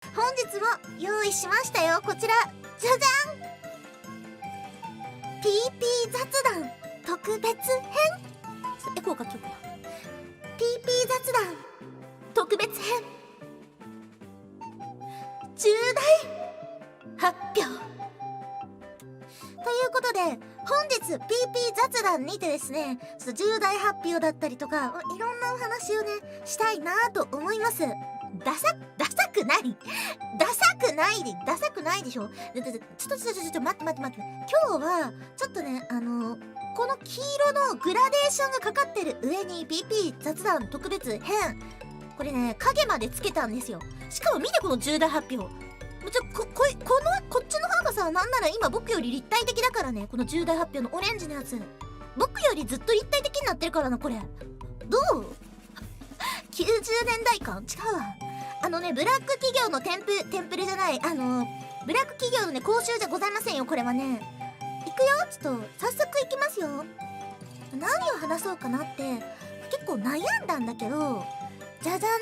本日も用意しましたよ。こちらじゃじゃん、 PP 雑談特別編。エコーかけようかな。 PP 雑談特別編、重大発表ということで、本日 PP 雑談にてですね、ちょっと重大発表だったりとかいろんなお話をねしたいなと思います。ダサくないダサくないでしょ。ちょっと待って。今日はちょっとねこの黄色のグラデーションがかかってる上に PP 雑談特別編、これね影までつけたんですよ。しかも見てこの重大発表、こっちの方がさ、なんなら今僕より立体的だからね。この重大発表のオレンジのやつ、僕よりずっと立体的になってるからな。これどう90年代感違うわ。ブラック企業のテンプレじゃない、ブラック企業のね講習じゃございませんよ。これはね、いくよ。ちょっと早速いきますよ。何を話そうかなって結構悩んだんだけど、じゃじゃん、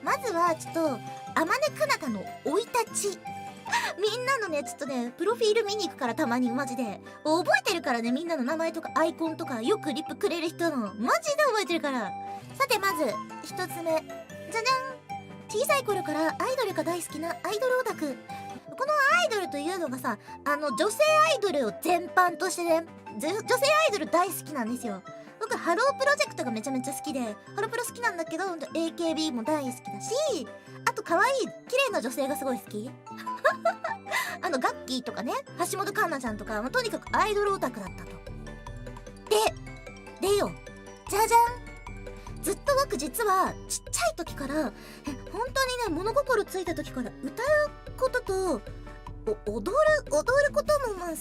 まずはちょっとあまねかなたの生い立ちみんなのねちょっとねプロフィール見に行くから、たまにマジで覚えてるからね。みんなの名前とかアイコンとかよくリップくれる人のマジで覚えてるから。さてまず一つ目、じゃじゃん、小さい頃からアイドルが大好きなアイドルオタク。このアイドルというのがさ、女性アイドルを全般としてね、女性アイドル大好きなんですよ。僕ハロープロジェクトがめちゃめちゃ好きで、ハロプロ好きなんだけど AKB も大好きだし、あと可愛い綺麗な女性がすごい好きガッキーとかね、橋本環奈ちゃんとか、とにかくアイドルオタクだったと。でよ、じゃじゃん、ずっと僕実はちっちゃい時から、本当にね物心ついた時から歌うことと踊ることもまあ好き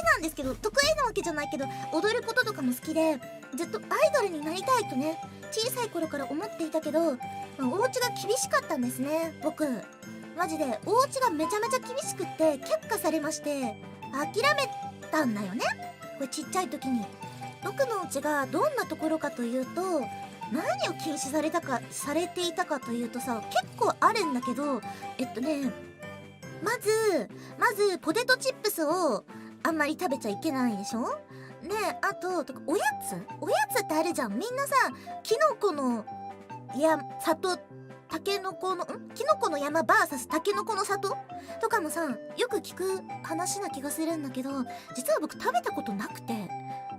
なんですけど、得意なわけじゃないけど踊ることとかも好きで、ずっとアイドルになりたいとね小さい頃から思っていたけど、お家が厳しかったんですね。僕マジでお家がめちゃめちゃ厳しくって却下されまして、諦めたんだよね、これちっちゃい時に。僕の家がどんなところかというと、何を禁止されていたかというとさ、結構あるんだけど、まずポテトチップスをあんまり食べちゃいけないでしょ。ね、あとおやつってあるじゃん。みんなさ、キノコの里、キノコの山 VS タケノコの里とかもさ、よく聞く話な気がするんだけど、実は僕食べたことなくて、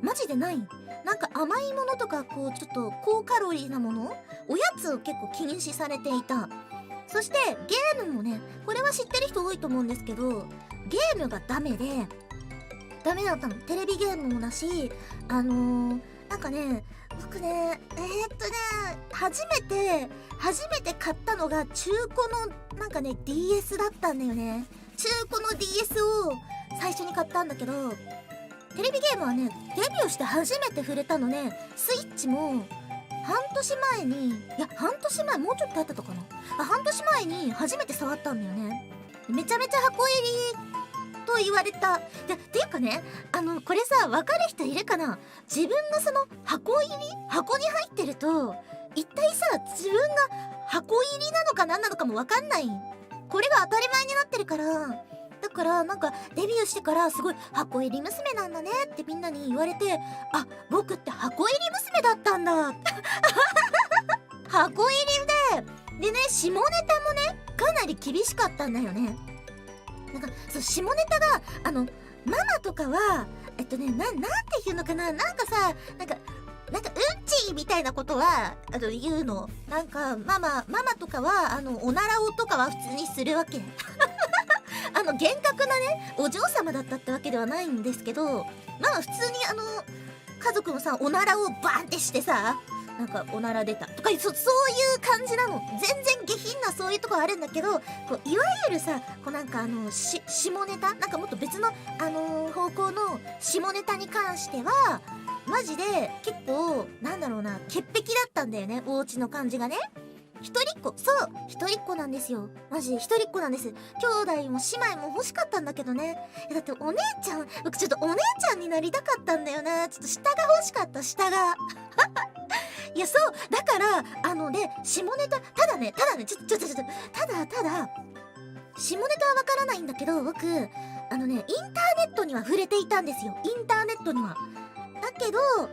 マジでない。なんか甘いものとかちょっと高カロリーなもの、おやつを結構禁止されていた。そしてゲームもね、これは知ってる人多いと思うんですけど、ゲームがダメだったの。テレビゲームもだし、なんかね、僕ね初めて買ったのが中古のなんかね DS だったんだよね。中古の DS を最初に買ったんだけど、テレビゲームはねデビューして初めて触れたのね。スイッチも半年前に、半年前、もうちょっと経ったとかな、半年前に初めて触ったんだよね。めちゃめちゃ箱入りと言われた。ていうかね、これさ、分かる人いるかな。自分のその箱に入ってると、一体さ、自分が箱入りなのか何なのかも分かんない。これが当たり前になってるから。だからなんかデビューしてからすごい箱入り娘なんだねってみんなに言われて、あ、僕って箱入り娘だったんだ箱入りでね、下ネタもねかなり厳しかったんだよね。なんかそう、下ネタがママとかはなんて言うのかな、なんかさ、なんかうんちみたいなことは言うの。なんかママとかはおならをとかは普通にするわけ厳格なねお嬢様だったってわけではないんですけど、まあ普通に家族のさおならをバーンってしてさ、なんかおなら出たとかそういう感じなの。全然下品なそういうとこあるんだけど、いわゆるさなんか下ネタ、なんかもっと別の方向の下ネタに関してはマジで結構なんだろうな、潔癖だったんだよね、お家の感じがね。一人っ子なんですよ。マジで一人っ子なんです。兄弟も姉妹も欲しかったんだけどね。だってお姉ちゃん、僕ちょっとお姉ちゃんになりたかったんだよな。ちょっと下が欲しかった、下がいや、そうだから下ネタ、ただね、ただ下ネタはわからないんだけど、僕インターネットには触れていたんですよ。インターネットには。だけどあん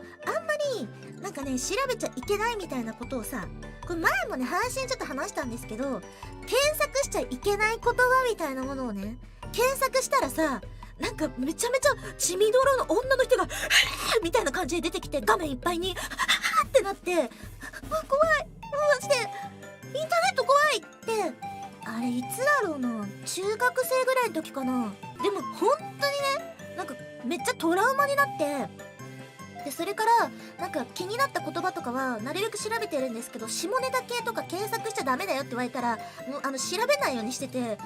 まりなんかね、調べちゃいけないみたいなことをさ、これ前もね配信ちょっと話したんですけど、検索しちゃいけない言葉みたいなものをね検索したらさ、なんかめちゃめちゃ血みどろの女の人がみたいな感じで出てきて、画面いっぱいにってなって、怖い、マジでインターネット怖いって。あれいつだろうな、中学生ぐらいの時かな。でも本当にね、なんかめっちゃトラウマになって、でそれからなんか気になった言葉とかはなるべく調べてるんですけど、下ネタ系とか検索しちゃダメだよって言われたらもう調べないようにしてて、で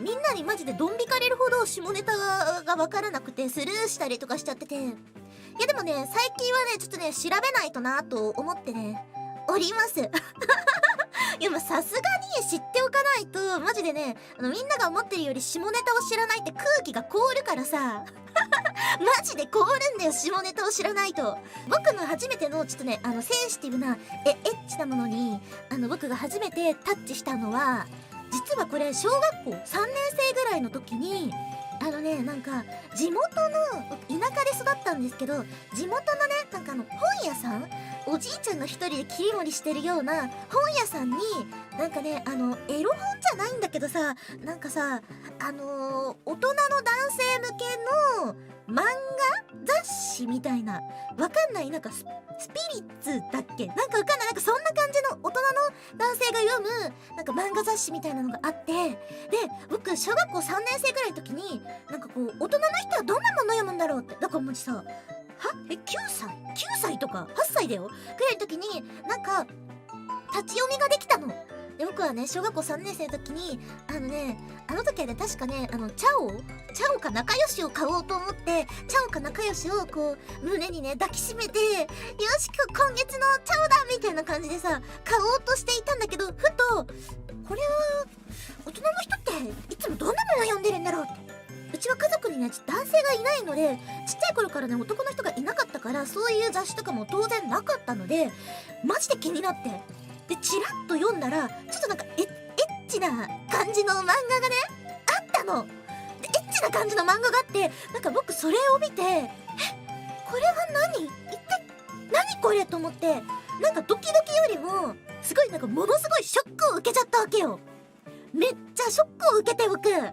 みんなにマジでドン引かれるほど下ネタが分からなくてスルーしたりとかしちゃってて、いやでもね最近はねちょっとね調べないとなと思ってねおりますいや、まあさすがに知っておかないとマジでね、みんなが思ってるより下ネタを知らないって空気が凍るからさマジで凍るんだよ、下ネタを知らないと。僕の初めてのちょっとねセンシティブなエッチなものに僕が初めてタッチしたのは、実はこれ小学校3年生ぐらいの時になんか地元の田舎で育ったんですけど、地元のねなんか本屋さん、おじいちゃんが一人で切り盛りしてるような本屋さんになんかねエロ本じゃないんだけどさ、なんかさ大人の男性向けの漫画雑誌みたいな、わかんない、なんかスピリッツだっけ、なんかわかんない、なんかそんな感じの大人の男性が読むなんか漫画雑誌みたいなのがあって、で僕小学校3年生ぐらいの時になんかこう大人の人はどんなもの読むんだろうって、だからもうさ9歳とか8歳だよぐらいの時になんか立ち読みができたの。で僕はね小学校3年生の時にあの時はね確かねチャオか仲良しを買おうと思って、チャオか仲良しをこう胸にね抱きしめて、よし今月のチャオだみたいな感じでさ買おうとしていたんだけど、ふとこれは大人の人っていつもどんなもの読んでるんだろうって。うちは家族にね男性がいないので、ちっちゃい頃からね男の人がいなかったから、そういう雑誌とかも当然なかったのでマジで気になって、でチラッと読んだらちょっとなんかエッチな感じの漫画がねあったの。でエッチな感じの漫画があって、なんか僕それを見て、これは何、一体何これと思って、なんかドキドキよりもすごいなんかものすごいショックを受けちゃったわけよ。めっちゃショックを受けて僕な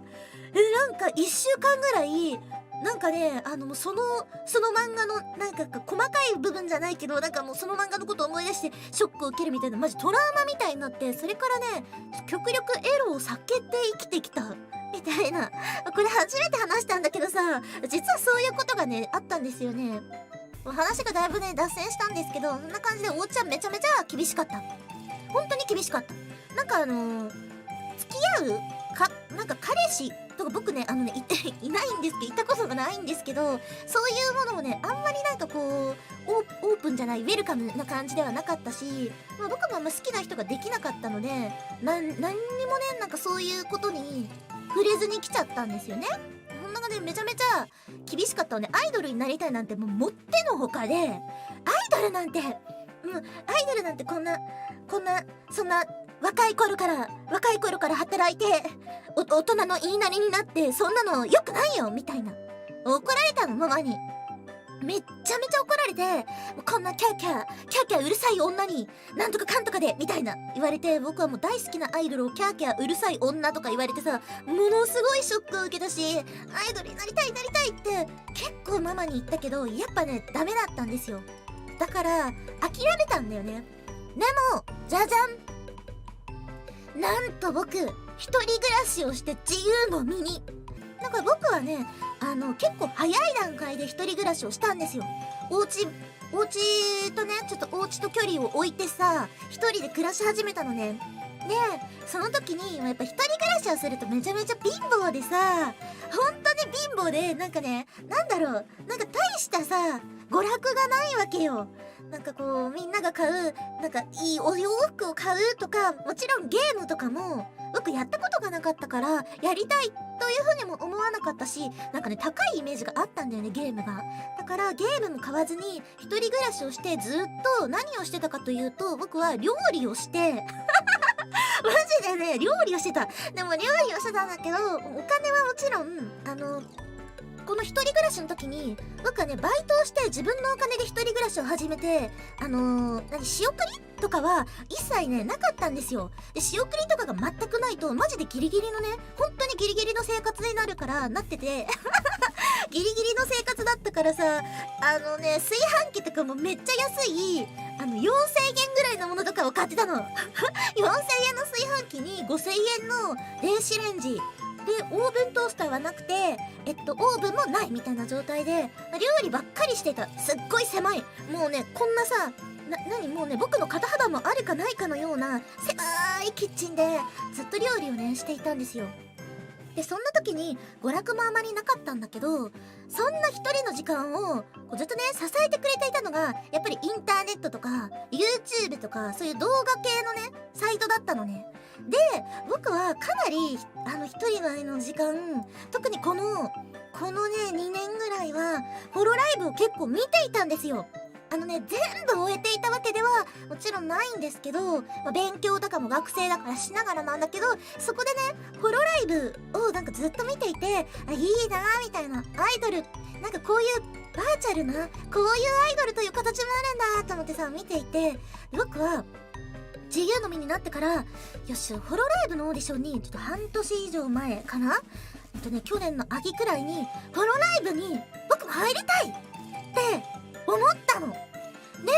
んか1週間ぐらいなんかねもうその漫画のなんか細かい部分じゃないけど、なんかもうその漫画のことを思い出してショックを受けるみたいな、マジトラウマみたいになって、それからね極力エロを避けて生きてきたみたいな。これ初めて話したんだけどさ、実はそういうことがねあったんですよね。話がだいぶね脱線したんですけど、そんな感じでおうちはめちゃめちゃ厳しかった。本当に厳しかった。なんか付き合うなんか彼氏とか僕ねいないんですけど、いたことがないんですけど、そういうものもねあんまりなんかこうオープンじゃないウェルカムな感じではなかったし、僕もあんま好きな人ができなかったので何にもねなんかそういうことに触れずに来ちゃったんですよね。そんなのでめちゃめちゃ厳しかったのね。アイドルになりたいなんてもってのほかで、アイドルなんてそんな若い頃から働いて大人の言いなりになって、そんなの良くないよみたいな怒られたの、ママに。めっちゃめちゃ怒られて、こんなキャーキャーうるさい女になんとかかんとかでみたいな言われて、僕はもう大好きなアイドルをキャーキャーうるさい女とか言われてさ、ものすごいショックを受けたし、アイドルになりたいって結構ママに言ったけど、やっぱねダメだったんですよ。だから諦めたんだよね。でもじゃじゃん、なんと僕一人暮らしをして自由の身に。なんか僕はね結構早い段階で一人暮らしをしたんですよ。お家とねちょっとお家と距離を置いてさ一人で暮らし始めたのね。でその時にやっぱ一人暮らしをするとめちゃめちゃ貧乏でさ、本当に貧乏で、なんかねなんか大したさ娯楽がないわけよ。なんかこうみんなが買うなんかいいお洋服を買うとか、もちろんゲームとかも僕やったことがなかったからやりたいというふうにも思わなかったし、なんかね高いイメージがあったんだよね、ゲームが。だからゲームも買わずに一人暮らしをしてずっと何をしてたかというと、僕は料理をしてマジでね料理をしてた。でも料理をしてたんだけど、お金はもちろんこの一人暮らしの時に僕はねバイトをして自分のお金で一人暮らしを始めて、仕送りとかは一切ねなかったんですよ。で仕送りとかが全くないとマジでギリギリのね、本当にギリギリの生活になるからなっててギリギリの生活だったからさ、炊飯器とかもめっちゃ安い4000円ぐらいのものとかを買ってたの4000円の炊飯器に5000円の電子レンジで、オーブントースターはなくて、オーブンもないみたいな状態で料理ばっかりしてた。すっごい狭い、もうねこんなさもうね僕の肩幅もあるかないかのような狭いキッチンでずっと料理をねしていたんですよ。でそんな時に娯楽もあまりなかったんだけど、そんな一人の時間をこうずっとね支えてくれていたのがやっぱりインターネットとか YouTube とかそういう動画系のねサイトだったのね。で僕はかなり一人の間の時間、特にこのね2年ぐらいはホロライブを結構見ていたんですよ。全部終えていたわけではもちろんないんですけど、勉強とかも学生だからしながらなんだけど、そこでねホロライブをなんかずっと見ていて、いいなーみたいな、アイドルなんかこういうバーチャルなこういうアイドルという形もあるんだと思ってさ見ていて、僕は自由の身になってから、よしホロライブのオーディションにちょっと半年以上前かな、去年の秋くらいにホロライブに僕も入りたいって思ったの。で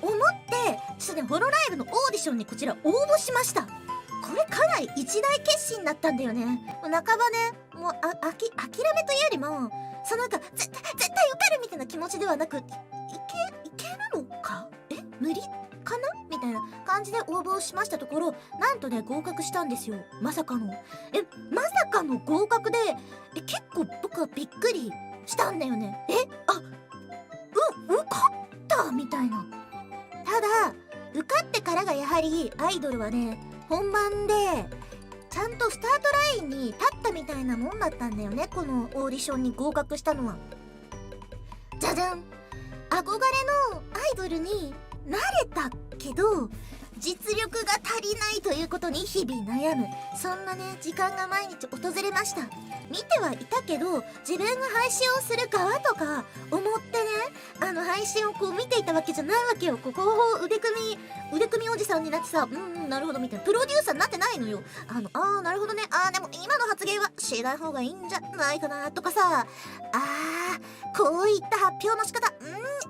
思ってちょっとねホロライブのオーディションにこちら応募しました。これかなり一大決心だったんだよね。半ばねもう諦めというよりもなんか絶対受かるみたいな気持ちではなく、いけるのか無理かなみたいな感じで応募しましたところ、なんとね合格したんですよ。まさかの合格で結構僕はびっくりしたんだよね。受かったみたいな。ただ受かってからがやはりアイドルはね本番でちゃんとスタートラインに立ったみたいなもんだったんだよね、このオーディションに合格したのは。じゃじゃん、憧れのアイドルになれたけど実力が足りないということに日々悩む、そんなね時間が毎日訪れました。見てはいたけど自分が配信をする側とか思ってね配信をこう見ていたわけじゃないわけよ。ここ腕組みおじさんになってさ、なるほどみたいな、プロデューサーになってないのよ。なるほどね、でも今の発言はしない方がいいんじゃないかなとかさ、こういった発表の仕方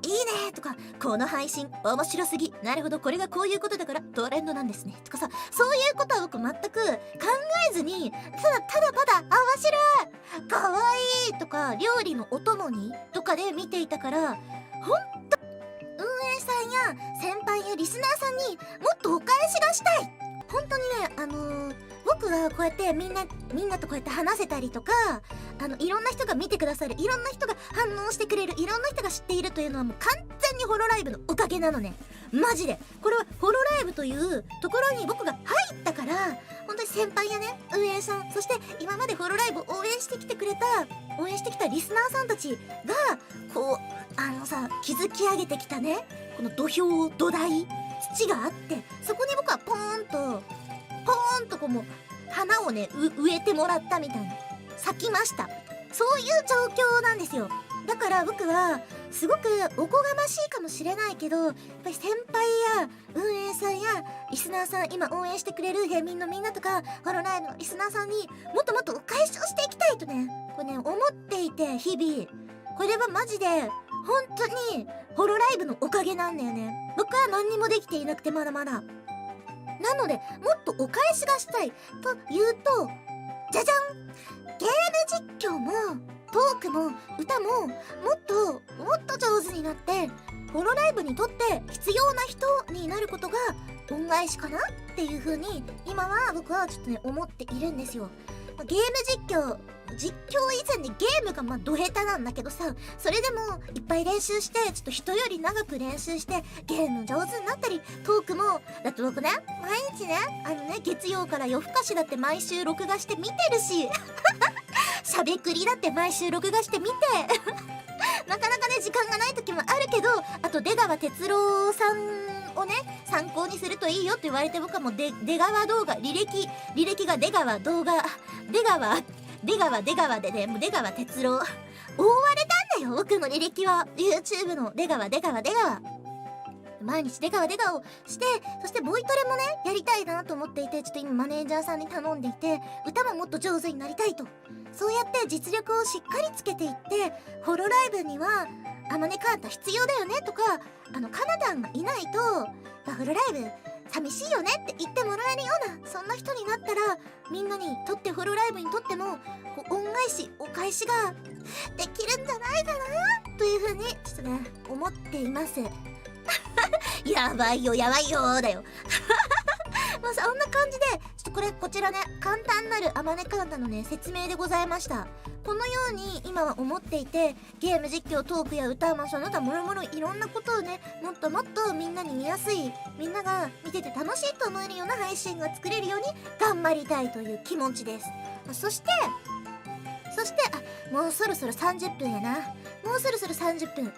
いいねとか、この配信面白すぎ、なるほどこれがこういうことだからトレンドなんですねとかさ、そういうことは僕全く考えずにただ面白いかわいいとか料理のお供にとかで見ていたから、ほんと運営さんや先輩やリスナーさんにもっとお返しがしたい。本当にね僕がこうやってみんなとこうやって話せたりとか、いろんな人が見てくださる、いろんな人が反応してくれる、いろんな人が知っているというのはもう完全にホロライブのおかげなのね。マジでこれはホロライブというところに僕が入ったから、本当に先輩やね運営さん、そして今までホロライブを応援してきたリスナーさんたちがこう築き上げてきたねこの土台土があって、そこに僕はポーンとこうもう花をね植えてもらったみたいな、咲きました。そういう状況なんですよ。だから僕はすごくおこがましいかもしれないけど、やっぱり先輩や運営さんやリスナーさん、今応援してくれる平民のみんなとかホロライブのリスナーさんにもっともっとお返しをしていきたいとねこれね思っていて、日々これはマジで本当にホロライブのおかげなんだよね。僕は何にもできていなくてまだまだなので、もっとお返しがしたいというと、じゃじゃん、ゲーム実況もトークも歌ももっと上手になって、ホロライブにとって必要な人になることが恩返しかなっていう風に今は僕はちょっとね思っているんですよ。ゲーム実況以前にゲームがド下手なんだけどさ、それでもいっぱい練習して、ちょっと人より長く練習してゲーム上手になったり、トークもだって僕ね、毎日ね月曜から夜更かしだって毎週録画して見てるししゃべくりだって毎週録画して見てなかなかね時間がない時もあるけど、あと出川哲朗さんをね参考にするといいよって言われて、僕はもう出川動画履歴が出川動画出川でね、もう出川哲朗覆われたんだよ、僕の履歴は。 YouTube の出川毎日出川をして、そしてボイトレもねやりたいなと思っていて、ちょっと今マネージャーさんに頼んでいて、歌ももっと上手になりたいと。そうやって実力をしっかりつけていって、ホロライブにはあまねカータ必要だよねとか、カナダンがいないとホロライブ寂しいよねって言ってもらえるような、そんな人になったら、みんなにとってホロライブにとってもお返しができるんじゃないかなというふうにちょっとね思っていますやばいよだよまあそんな感じで、ちょっとこちらね簡単なるあまねカンタのね説明でございました。このように今は思っていて、ゲーム実況、トークや歌、その他もろもろいろんなことをねもっともっとみんなに見やすい、みんなが見てて楽しいと思えるような配信が作れるように頑張りたいという気持ちです。そしてもうそろそろ30分やな。もうそろそろ30分。